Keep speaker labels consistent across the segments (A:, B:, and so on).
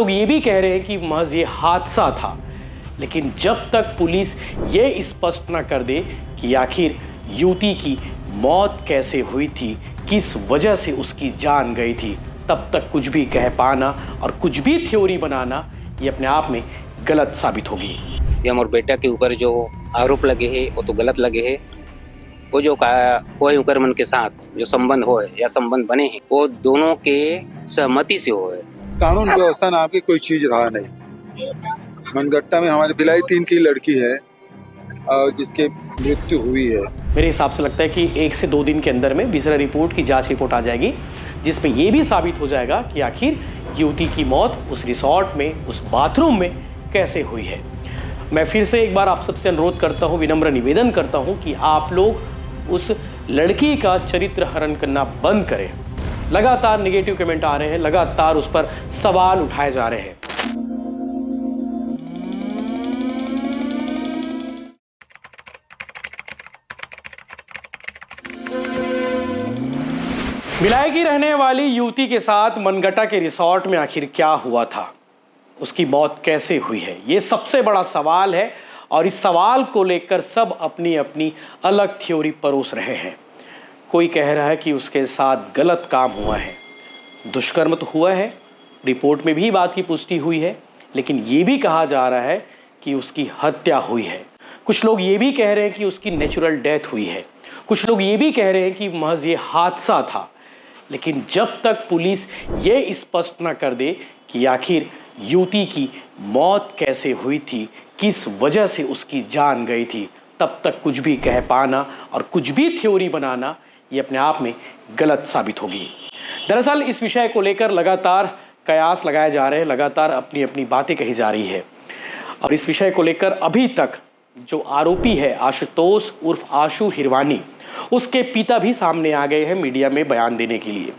A: लोग ये भी कह रहे हैं कि महज ये हादसा था, लेकिन जब तक पुलिस ये स्पष्ट ना कर दे कि आखिर युवती की मौत कैसे हुई थी, किस वजह से उसकी जान गई थी, तब तक कुछ भी कह पाना और कुछ भी थ्योरी बनाना ये अपने आप में गलत साबित होगी।
B: ये हमारे बेटा के ऊपर जो आरोप लगे हैं वो तो गलत लगे हैं। वो जो कोई उकरमन के साथ जो संबंध हो या संबंध बने हैं वो दोनों के सहमति से हो है।
C: कानून व्यवस्था नाम की कोई चीज रहा नहीं। मनगट्टा में हमारे भिलाई 3 की लड़की है और जिसके मृत्यु हुई है।
A: मेरे हिसाब से लगता है कि 1 से 2 दिन के अंदर में बिसरा रिपोर्ट की जांच रिपोर्ट आ जाएगी, जिसमें यह भी साबित हो जाएगा कि आखिर युवती की मौत उस रिसोर्ट में, उस बाथरूम में कैसे हुई है। मैं फिर से एक बार आप सबसे अनुरोध करता हूं, विनम्र निवेदन करता हूं कि आप लोग उस लड़की का चरित्र हरण करना बंद करें। लगातार नेगेटिव कमेंट आ रहे हैं, लगातार उस पर सवाल उठाए जा रहे हैं। भिलाई की रहने वाली युवती के साथ मनगटा के रिसोर्ट में आखिर क्या हुआ था, उसकी मौत कैसे हुई है, ये सबसे बड़ा सवाल है। और इस सवाल को लेकर सब अपनी अपनी अलग थ्योरी परोस रहे हैं। कोई कह रहा है कि उसके साथ गलत काम हुआ है, दुष्कर्म तो हुआ है, रिपोर्ट में भी बात की पुष्टि हुई है, लेकिन ये भी कहा जा रहा है कि उसकी हत्या हुई है। कुछ लोग ये भी कह रहे हैं कि उसकी नेचुरल डेथ हुई है। कुछ लोग ये भी कह रहे हैं कि महज ये हादसा था। लेकिन जब तक पुलिस ये स्पष्ट ना कर दे कि आखिर युवती की मौत कैसे हुई थी, किस वजह से उसकी जान गई थी, तब तक कुछ भी कह पाना और कुछ भी थ्योरी बनाना ये अपने आप में गलत साबित होगी। दरअसल इस विषय को लेकर लगातार कयास लगाए जा रहे हैं, लगातार अपनी अपनी बातें कही जा रही है। और इस विषय को लेकर अभी तक जो आरोपी है आशुतोष उर्फ आशु हिरवानी, उसके पिता भी सामने आ गए हैं मीडिया में बयान देने के लिए।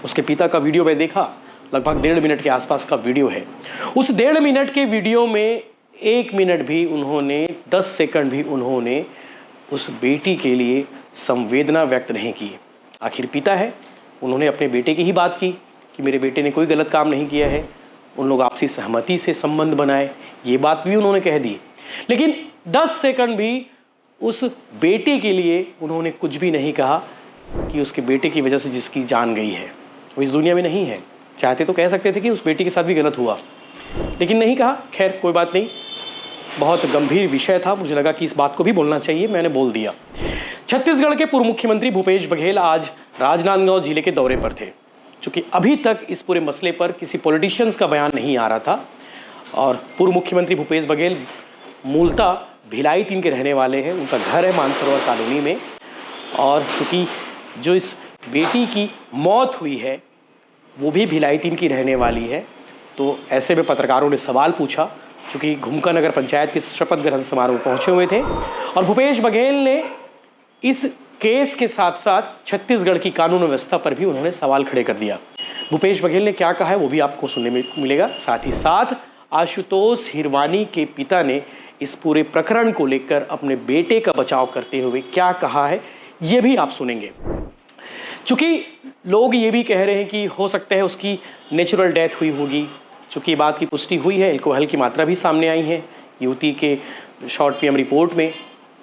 A: उसके पिता का वीडियो मैं देखा, लगभग 1.5 मिनट के आसपास का वीडियो है। उस 1.5 मिनट के वीडियो में 1 मिनट भी उन्होंने, 10 सेकंड भी उन्होंने उस बेटी के लिए संवेदना व्यक्त नहीं की। आखिर पिता है, उन्होंने अपने बेटे की ही बात की कि मेरे बेटे ने कोई गलत काम नहीं किया है, उन लोग आपसी सहमति से संबंध बनाए, ये बात भी उन्होंने कह दी। लेकिन 10 सेकंड भी उस बेटे के लिए उन्होंने कुछ भी नहीं कहा कि उसके बेटे की वजह से जिसकी जान गई है वो इस दुनिया में नहीं है। चाहते तो कह सकते थे कि उस बेटी के साथ भी गलत हुआ, लेकिन नहीं कहा। खैर कोई बात नहीं, बहुत गंभीर विषय था, मुझे लगा कि इस बात को भी बोलना चाहिए, मैंने बोल दिया। छत्तीसगढ़ के पूर्व मुख्यमंत्री भूपेश बघेल आज राजनांदगांव जिले के दौरे पर थे। चूंकि अभी तक इस पूरे मसले पर किसी पॉलिटिशियंस का बयान नहीं आ रहा था और पूर्व मुख्यमंत्री भूपेश बघेल मूलतः भिलाई 3 के रहने वाले हैं, उनका घर है मानसरोवर कॉलोनी में। और चूँकि जो इस बेटी की मौत हुई है वो भी भिलाई 3 की रहने वाली है, तो ऐसे में पत्रकारों ने सवाल पूछा। चूँकि घुमका नगर पंचायत के शपथ ग्रहण समारोह में पहुँचे हुए थे और भूपेश बघेल ने इस केस के साथ साथ छत्तीसगढ़ की कानून व्यवस्था पर भी उन्होंने सवाल खड़े कर दिया। भूपेश बघेल ने क्या कहा है वो भी आपको सुनने में मिलेगा। साथ ही साथ आशुतोष हिरवानी के पिता ने इस पूरे प्रकरण को लेकर अपने बेटे का बचाव करते हुए क्या कहा है ये भी आप सुनेंगे। चूँकि लोग ये भी कह रहे हैं कि हो सकता है उसकी नेचुरल डेथ हुई होगी, चूँकि बात की पुष्टि हुई है, एल्कोहल की मात्रा भी सामने आई है युवती के शॉर्ट पीएम रिपोर्ट में।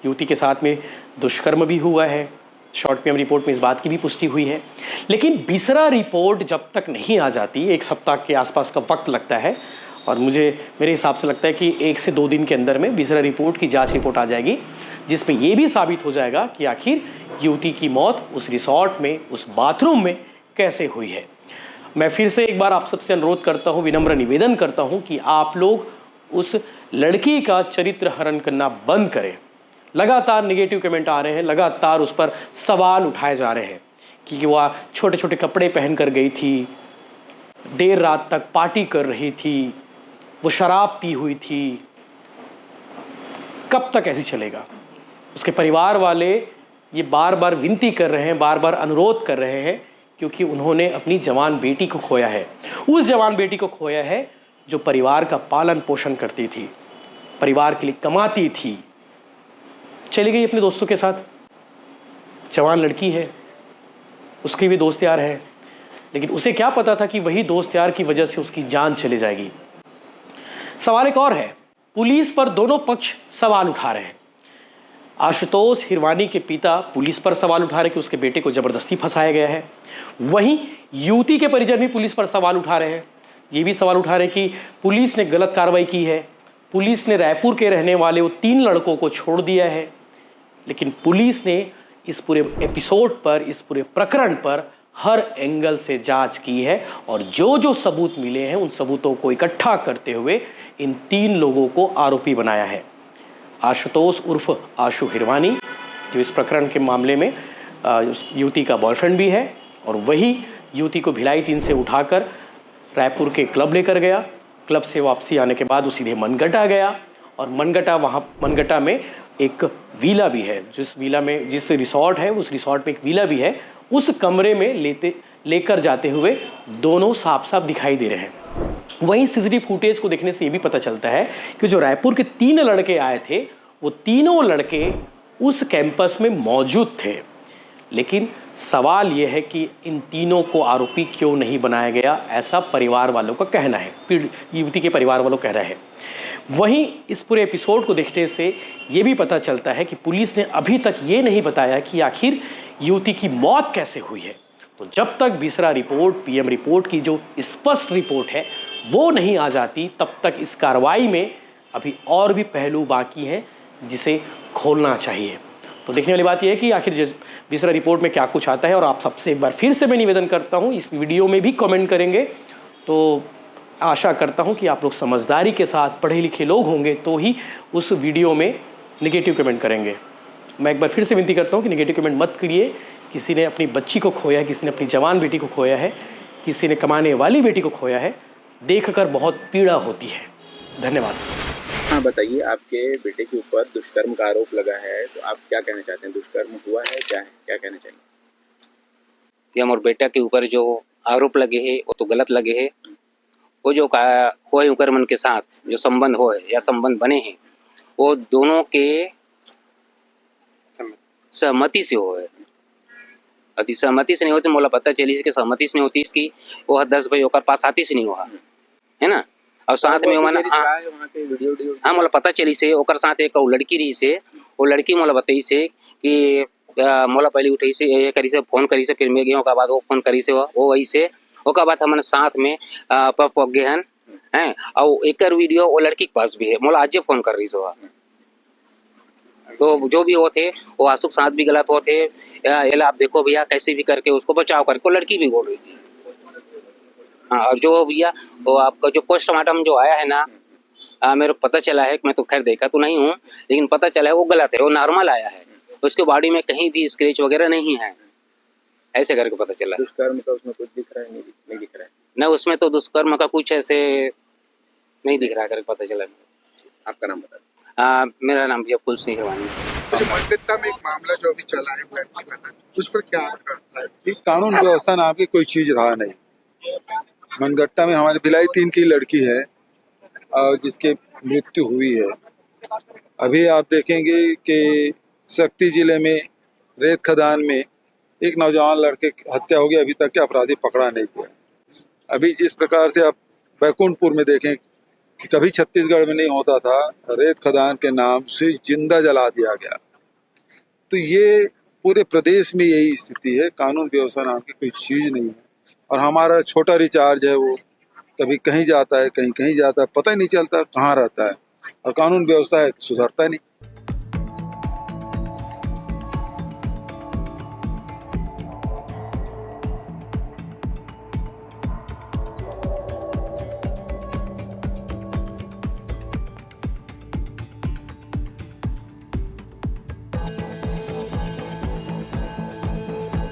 A: युवती के साथ में दुष्कर्म भी हुआ है, शॉर्ट पीएम रिपोर्ट में इस बात की भी पुष्टि हुई है। लेकिन बिसरा रिपोर्ट जब तक नहीं आ जाती, 1 सप्ताह के आसपास का वक्त लगता है और मेरे हिसाब से लगता है कि 1 से 2 दिन के अंदर में बिसरा रिपोर्ट की जांच रिपोर्ट आ जाएगी, जिसमें यह भी साबित हो जाएगा कि आखिर युवती की मौत उस रिसोर्ट में, उस बाथरूम में कैसे हुई है। मैं फिर से एक बार आप सबसे अनुरोध करता हूं, विनम्र निवेदन करता हूं कि आप लोग उस लड़की का चरित्र हरण करना बंद करें। लगातार नेगेटिव कमेंट आ रहे हैं, लगातार उस पर सवाल उठाए जा रहे हैं कि वह छोटे छोटे कपड़े पहन कर गई थी, देर रात तक पार्टी कर रही थी, वो शराब पी हुई थी। कब तक ऐसे चलेगा? उसके परिवार वाले ये बार बार विनती कर रहे हैं, बार बार अनुरोध कर रहे हैं, क्योंकि उन्होंने अपनी जवान बेटी को खोया है। उस जवान बेटी को खोया है जो परिवार का पालन पोषण करती थी, परिवार के लिए कमाती थी। चली गई अपने दोस्तों के साथ, जवान लड़की है, उसके भी दोस्त यार हैं, लेकिन उसे क्या पता था कि वही दोस्त यार की वजह से उसकी जान चली जाएगी। सवाल एक और है, पुलिस पर दोनों पक्ष सवाल उठा रहे हैं। आशुतोष हिरवानी के पिता पुलिस पर सवाल उठा रहे कि उसके बेटे को जबरदस्ती फंसाया गया है। वहीं युवती के परिजन भी पुलिस पर सवाल उठा रहे हैं। ये भी सवाल उठा रहे कि पुलिस ने गलत कार्रवाई की है, पुलिस ने रायपुर के रहने वाले वो 3 लड़कों को छोड़ दिया है। लेकिन पुलिस ने इस पूरे एपिसोड पर, इस पूरे प्रकरण पर हर एंगल से जांच की है और जो जो सबूत मिले हैं उन सबूतों को इकट्ठा करते हुए इन 3 लोगों को आरोपी बनाया है। आशुतोष उर्फ आशु हिरवानी, जो इस प्रकरण के मामले में युवती का बॉयफ्रेंड भी है, और वही युवती को भिलाई 3 से उठाकर रायपुर के क्लब लेकर गया। क्लब से वापसी आने के बाद वो सीधे मनगटा गया और मनगटा में एक विला भी है, जिस रिसॉर्ट है उस रिसॉर्ट में एक विला भी है। उस कमरे में लेकर जाते हुए दोनों साफ साफ दिखाई दे रहे हैं। वहीं सीसीटीवी फुटेज को देखने से ये भी पता चलता है कि जो रायपुर के 3 लड़के आए थे वो तीनों लड़के उस कैंपस में मौजूद थे। लेकिन सवाल यह है कि इन तीनों को आरोपी क्यों नहीं बनाया गया, ऐसा परिवार वालों का कहना है, युवती के परिवार वालों कह रहे हैं। वहीं इस पूरे एपिसोड को देखने से ये भी पता चलता है कि पुलिस ने अभी तक ये नहीं बताया कि आखिर युवती की मौत कैसे हुई है। तो जब तक बीसरा रिपोर्ट, पीएम रिपोर्ट की जो स्पष्ट रिपोर्ट है वो नहीं आ जाती, तब तक इस कार्रवाई में अभी और भी पहलू बाकी हैं जिसे खोलना चाहिए। तो देखने वाली बात यह है कि आखिर बीसरा रिपोर्ट में क्या कुछ आता है। और आप सबसे एक बार फिर से मैं निवेदन करता हूँ, इस वीडियो में भी कमेंट करेंगे तो आशा करता हूँ कि आप लोग समझदारी के साथ पढ़े लिखे लोग होंगे तो ही उस वीडियो में नेगेटिव कमेंट करेंगे। मैं एक बार फिर से विनती करता हूँ कि नेगेटिव कमेंट मत करिए। किसी ने अपनी बच्ची को खोया है, किसी ने अपनी जवान बेटी को खोया है, किसी ने कमाने वाली बेटी को खोया है, देखकर बहुत पीड़ा होती है। धन्यवाद।
D: हाँ बताइए, आपके बेटे के ऊपर दुष्कर्म का आरोप लगा है, तो आप क्या कहना चाहते हैं? दुष्कर्म हुआ है, क्या है, क्या कहना चाहिए?
B: कि हमारे बेटा के ऊपर जो आरोप लगे हैं वो तो गलत लगे हैं। वो जो कोई उकर मन के साथ जो संबंध हो या संबंध बने हैं वो दोनों के सहमति से हो है। यदि सहमति से नहीं होती, मोला पता चली इसकी सहमति से नहीं होती, इसकी वो 10 भाई होकर पास आती से नहीं हुआ है ना। और साथ में हाँ मोला पता चली से ओकर साथ एक लड़की रही से, वो लड़की मोला बताई से कि मोला पहले उठी से ये करी से फोन करी से, फिर मैं गई, ओकर बाद वो फोन करी से वो वही से, ओकर बाद हमने साथ में पप गए हैं। और एक वीडियो वो लड़की के पास भी है, मोला आज फोन कर रही से। तो जो भी होते वो आंसू के साथ भी गलत होते। आप देखो भैया कैसे भी करके उसको बचाव करके, लड़की भी बोल रही थी। हाँ, और जो भैया वो आपका जो पोस्टमार्टम जो आया है ना, मेरे को पता चला है कि मैं तो खैर देखा तो नहीं हूँ, लेकिन पता चला है वो गलत है, वो नॉर्मल आया है, उसके बॉडी में कहीं भी स्क्रैच वगैरह नहीं है, ऐसे करके पता चला।
D: दुष्कर्म का उसमें कुछ दिख रहा है? नहीं दिख रहा है।
B: नहीं, उसमें तो दुष्कर्म का कुछ ऐसे नहीं दिख रहा करके पता चला।
D: आपका नाम बता।
B: मेरा नाम भैया कुल सिंह हिरवानी।
E: मनगट्टा में एक मामला जो अभी चला है उस पर क्या करता है?
C: इस कानून व्यवस्था नाम की कोई चीज रहा नहीं। मनगट्टा में हमारी भिलाई 3 की लड़की है और जिसके मृत्यु हुई है। अभी आप देखेंगे कि शक्ति जिले में रेत खदान में एक नौजवान लड़के की हत्या हो गई, अभी तक के अपराधी पकड़ा नहीं गया। अभी जिस प्रकार से आप बैकुंठपुर में देखें कि कभी छत्तीसगढ़ में नहीं होता था, रेत खदान के नाम से जिंदा जला दिया गया। तो ये पूरे प्रदेश में यही स्थिति है। कानून व्यवस्था नाम की कोई चीज नहीं है। और हमारा छोटा रिचार्ज है, वो कभी कहीं जाता है, कहीं कहीं जाता है, पता ही नहीं चलता कहाँ रहता है। और कानून व्यवस्था है सुधरता नहीं।